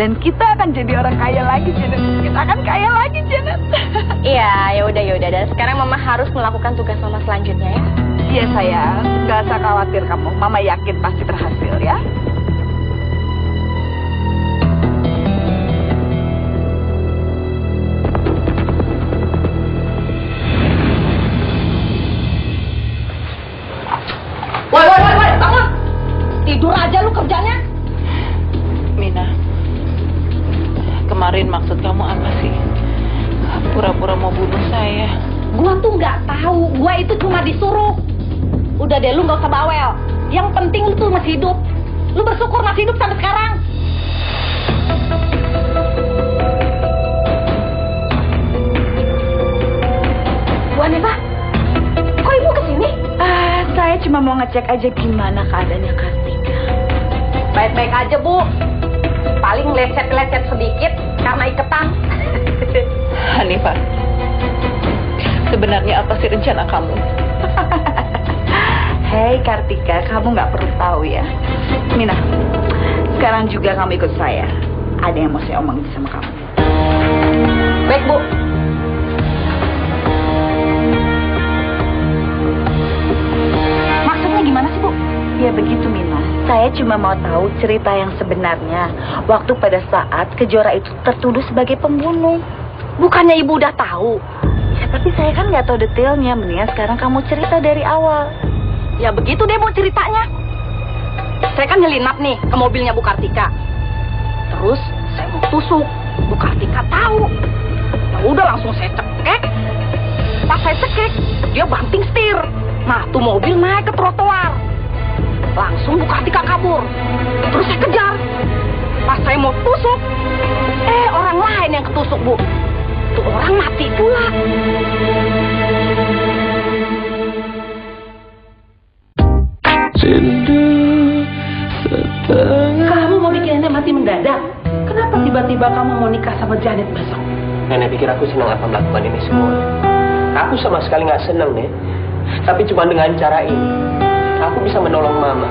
Dan kita akan jadi orang kaya lagi, Janet. Kita akan kaya lagi, Janet. Iya, ya udah. Dan sekarang Mama harus melakukan tugas Mama selanjutnya ya. Iya sayang, gak usah khawatir kamu. Mama yakin pasti berhasil ya. Woi, bangun! Tidur aja lu kerjanya. Mina, kemarin maksud kamu apa sih? Pura-pura mau bunuh saya. Gua tuh nggak tahu, gua itu cuma disuruh. Udah deh, lu nggak usah bawel. Yang penting lu tuh masih hidup. Lu bersyukur masih hidup sampai sekarang. Bu Hanifah, kok ibu kesini? Saya cuma mau ngecek aja gimana keadaannya Kartika. Baik-baik aja, Bu. Paling lecet-lecet sedikit karena iketan. Hanifah, sebenarnya apa sih rencana kamu? Hei Kartika, kamu nggak perlu tahu ya. Mina, sekarang juga kamu ikut saya. Ada yang mau saya omongin sama kamu. Baik, Bu. Maksudnya gimana sih, Bu? Ya begitu Mina. Saya cuma mau tahu cerita yang sebenarnya. Waktu pada saat Kejora itu tertuduh sebagai pembunuh. Bukannya Ibu udah tahu? Ya tapi saya kan nggak tahu detailnya. Mendingan sekarang kamu cerita dari awal. Ya begitu deh Bu ceritanya. Saya kan nyelinap nih ke mobilnya Bu Kartika. Terus saya mau tusuk. Bu Kartika tahu. Ya udah langsung saya cekek. Pas saya cekek, dia banting setir. Nah, tuh mobil naik ke trotoar. Langsung Bu Kartika kabur. Terus saya kejar. Pas saya mau tusuk, orang lain yang ketusuk, Bu. Tuh orang mati pula. Kamu mau bikin Nenek mati mendadak? Kenapa tiba-tiba kamu mau nikah sama Janet besok? Nenek pikir aku senang apa melakukan ini semua. Aku sama sekali nggak senang, Nek. Tapi cuma dengan cara ini, aku bisa menolong Mama.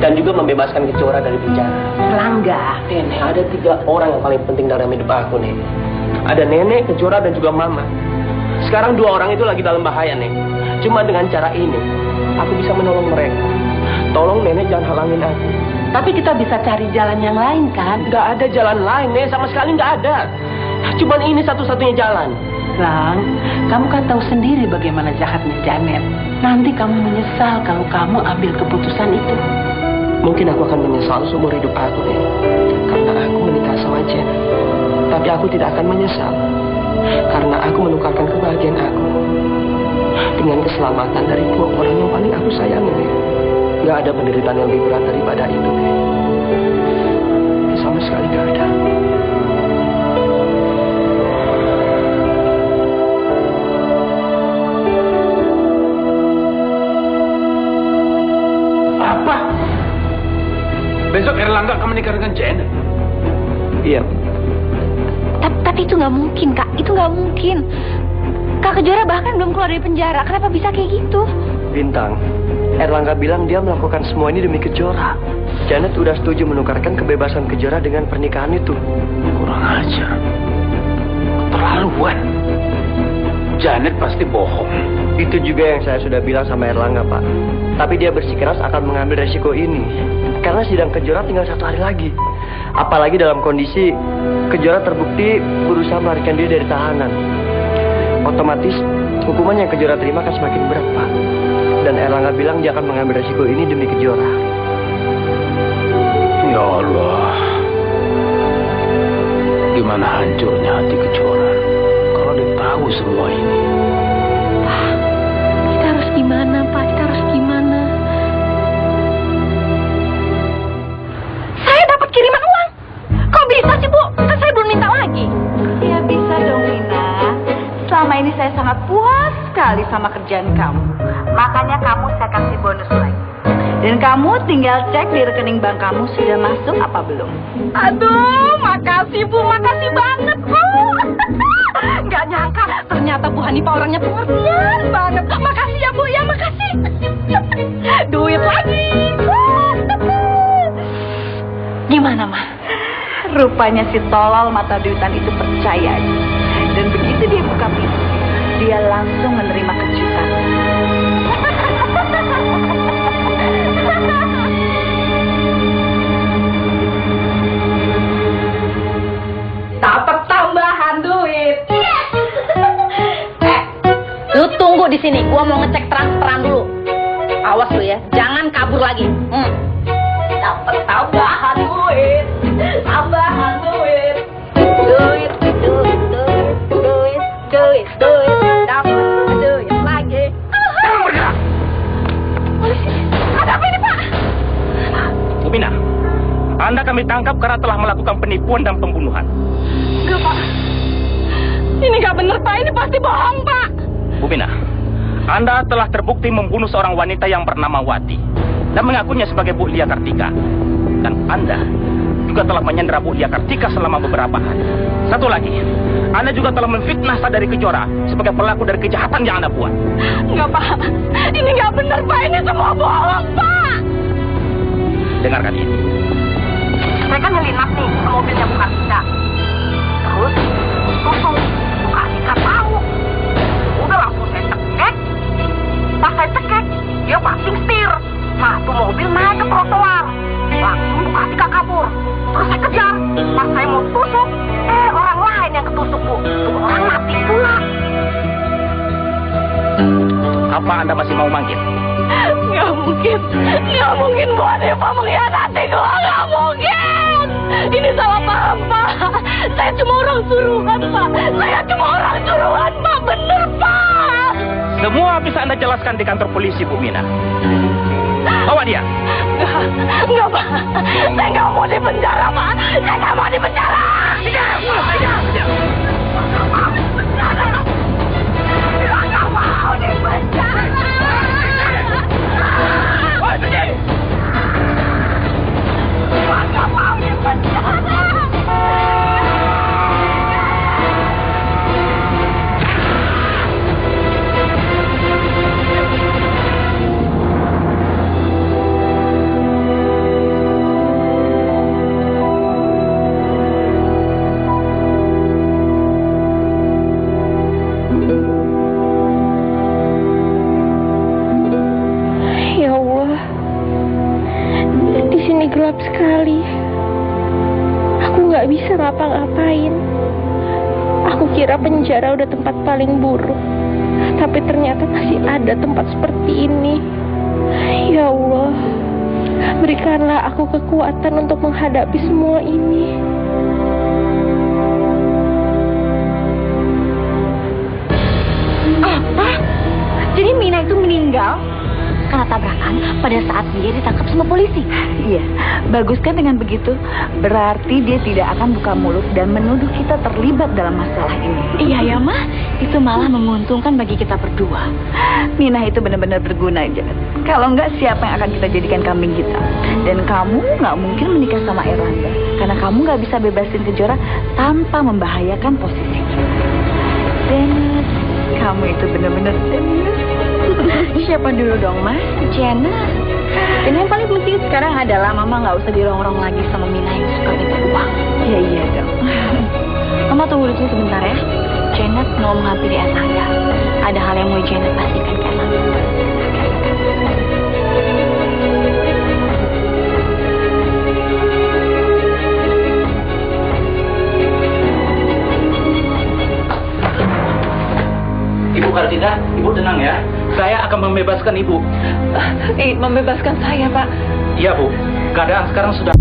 Dan juga membebaskan Kejora dari penjara. Langga. Nenek, ada 3 orang yang paling penting dalam hidup aku, Nek. Ada Nenek, Kejora, dan juga Mama. Sekarang 2 orang itu lagi dalam bahaya, Nek. Cuma dengan cara ini, aku bisa menolong mereka. Tolong Nenek jangan halangin aku. Tapi kita bisa cari jalan yang lain, kan? Nggak ada jalan lain, Nek. Sama sekali nggak ada. Cuman ini satu-satunya jalan. Lang, kamu kan tahu sendiri bagaimana jahatnya Janet. Nanti kamu menyesal kalau kamu ambil keputusan itu. Mungkin aku akan menyesal seumur hidup aku, Nek. Karena aku menikah sama Janet. Tapi aku tidak akan menyesal. Karena aku menukarkan kebahagiaan aku dengan keselamatan dari 2 orang yang paling aku sayangi, Nek. Nggak ada penderitaan yang lebih berat daripada itu, Nek. Sama sekali nggak ada. Apa? Besok Erlangga akan menikah dengan Janet? Iya. Tapi itu nggak mungkin, Kak. Itu nggak mungkin. Kak Kejora bahkan belum keluar dari penjara. Kenapa bisa kayak gitu? Bintang, Erlangga bilang dia melakukan semua ini demi Kejora. Janet udah setuju menukarkan kebebasan Kejora dengan pernikahan itu. Kurang ajar. Keterlaluan. Janet pasti bohong. Itu juga yang saya sudah bilang sama Erlangga, Pak. Tapi dia bersikeras akan mengambil resiko ini. Karena sidang Kejora tinggal 1 hari lagi. Apalagi dalam kondisi Kejora terbukti berusaha melarikan diri dari tahanan. Otomatis hukuman yang Kejora terima akan semakin berat, Pak. Dan Erlangga bilang dia akan mengambil resiko ini demi Kejora. Ya Allah. Gimana hancurnya hati Kejora kalau dia tahu semua ini. Kita harus gimana, Pak? Kita harus gimana? Saya dapat kiriman uang. Kok bisa sih, Bu? Kan saya belum minta lagi. Ya bisa dong Mina. Selama ini saya sangat puas sekali sama kerjaan kamu. Makanya kamu saya kasih bonus lagi. Dan kamu tinggal cek di rekening bank kamu sudah masuk apa belum. Aduh, makasih Bu, makasih banget Bu. Nggak nyangka, ternyata Bu Hanifah orangnya pengertian banget. Makasih ya Bu, ya makasih. Duit lagi. Gimana, Ma? Rupanya si tolol mata duitan itu percaya. Dan begitu dia buka pintu, dia langsung menerima kejutan. Dapat tambahan duit. Lu tunggu di sini. Gua mau ngecek transferan dulu. Awas lu ya, jangan kabur lagi. Dapat tambahan duit. Tambahan duit. Duit. Dapat duit lagi. Bergerak. Ada apa ini, Pak? Bu Mina, Anda kami tangkap karena telah melakukan penipuan dan pembunuhan. Enggak, Pak. Ini nggak bener, Pak. Ini pasti bohong, Pak. Bu Mina, Anda telah terbukti membunuh seorang wanita yang bernama Wati dan mengakunya sebagai Bu Lia Kartika. Dan Anda juga telah menyandera Bu Lia Kartika selama beberapa hari. Satu lagi, Anda juga telah memfitnah Sadari Kejora sebagai pelaku dari kejahatan yang Anda buat. Enggak, Pak. Ini nggak bener, Pak. Ini semua bohong, Pak. Dengarkan ini. Saya kan nyelinap nih ke mobilnya Bu Kartika. Terus tusuk. Bu Kartika tahu. Udah langsung saya cekek. Pas saya cekek, dia banting setir. Nah, tuh mobil naik ke trotoar. Langsung Bu Kartika kabur. Terus saya kejar. Pas saya mau tusuk, orang lain yang ketusuk, Bu. Tuh orang mati pula. Apa Anda masih mau manggil? Nggak mungkin Bu Adepa mengkhianati gua, nggak mungkin. Ini salah paham, Pak. Saya cuma orang suruhan, Pak. Bener, Pak. Semua bisa Anda jelaskan di kantor polisi, Bu Mina. Bawa dia. Enggak, Pak. Saya nggak mau di penjara, Pak. Saya nggak mau di penjara. Tidak mau di penjara. Ya Allah, di sini gelap sekali. Aku nggak bisa ngapa-ngapain. Aku kira penjara udah tempat paling buruk, tapi ternyata masih ada tempat seperti ini. Ya Allah, berikanlah aku kekuatan untuk menghadapi semua ini. Apa? Jadi Mina itu meninggal karena tabrakan pada saat dia ditangkap sama polisi. Iya, bagus kan dengan begitu? Berarti dia tidak akan buka mulut dan menuduh kita terlibat dalam masalah ini. Iya ya, Ma. Itu malah menguntungkan bagi kita berdua. Mina itu benar-benar berguna, Janet. Kalau enggak, siapa yang akan kita jadikan kambing hitam? Dan kamu nggak mungkin menikah sama Erlangga karena kamu nggak bisa bebasin Kejora tanpa membahayakan posisi kita. Janet, kamu itu benar-benar serius. Siapa dulu dong, Mas? Janet. Dan yang paling penting sekarang adalah Mama nggak usah dirongrong lagi sama Mina yang suka minta uang. Iya, iya dong. Mama tunggu di sini sebentar ya. Janet mau menghampiri Erlangga. Ada hal yang mau Janet pastikan ke Erlangga. Ibu Kartika, Ibu tenang ya. Saya akan membebaskan Ibu. Membebaskan saya, Pak. Iya, Bu. Keadaan sekarang sudah...